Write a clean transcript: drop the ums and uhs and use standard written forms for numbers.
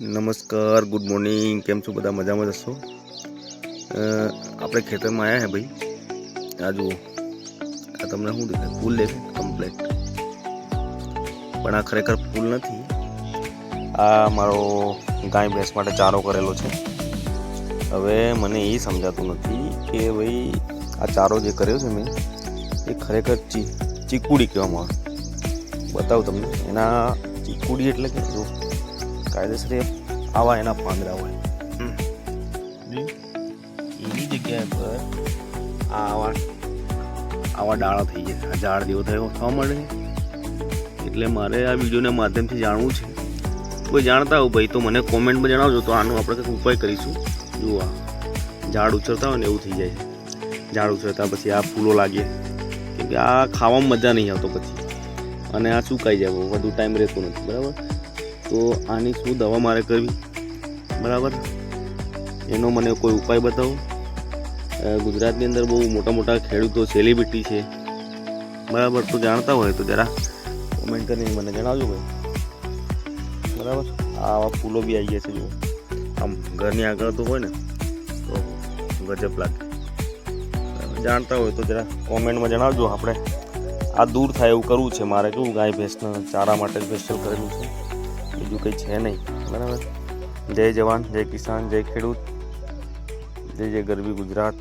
नमस्कार, good morning. केम छो बधा मजा में जशो। આપણે ખેતરમાં આવ્યા હે ભાઈ। આ જુઓ, આ તમને શું દેખાય? ફૂલ દેખાય કમ્પ્લેટ, પણ આ ખરેખર ફૂલ નથી। આ મારો ગાય ભેંસ માટે ચારો કરેલો છે। હવે મને એ સમજાતું નથી કે ભાઈ આ ચારો જે કર્યો છે મેં એ ખરેખર ચીકુડી કહેવામાં આવે। બતાવું તમને। એના ચીકુડી એટલે કે જો કાયદેસર આવા એના પાંદડા હોય, એની જગ્યા પર આવા ડાળા થઈ ગયા, આ ઝાડ જેવો થવા મળે। એટલે મારે આ વિડીયોના માધ્યમથી જાણવું છે। કોઈ જાણતા હોય ભાઈ તો મને કોમેન્ટમાં જણાવજો, તો આનો આપણે કંઈક ઉપાય કરીશું। જુઓ, આ ઝાડ ઉછળતા હોય ને એવું થઈ જાય છે। ઝાડ ઉછળતા પછી આ ફૂલો લાગે, કેમ કે આ ખાવામાં મજા નહીં આવતો પછી, અને આ સુકાઈ જાય, વધુ ટાઈમ રહેતો નથી, બરાબર। તો આની શું દવા મારે કરવી, બરાબર, એનો મને કોઈ ઉપાય બતાવો। ગુજરાતની અંદર બહુ મોટા મોટા ખેડૂતો સેલિબ્રિટી છે, બરાબર, તો જાણતા હોય તો જરા કોમેન્ટ કરીને મને જણાવજો ભાઈ, બરાબર। આવા ફૂલો બી આવી ગયા છે, જો આમ ઘરની આગળ તો હોય ને તો ગજબ લાગે। જાણતા હોય તો જરા કોમેન્ટમાં જણાવજો। આપણે આ દૂર થાય એવું કરવું છે મારે। કેવું ગાય ભેંસના ચારા માટે સ્પેશિયલ કરેલું છે, બીજું કંઈ છે નહીં, બરાબર। જય જવાન, જય કિસાન, જય ખેડૂત, જય જય ગરવી ગુજરાત।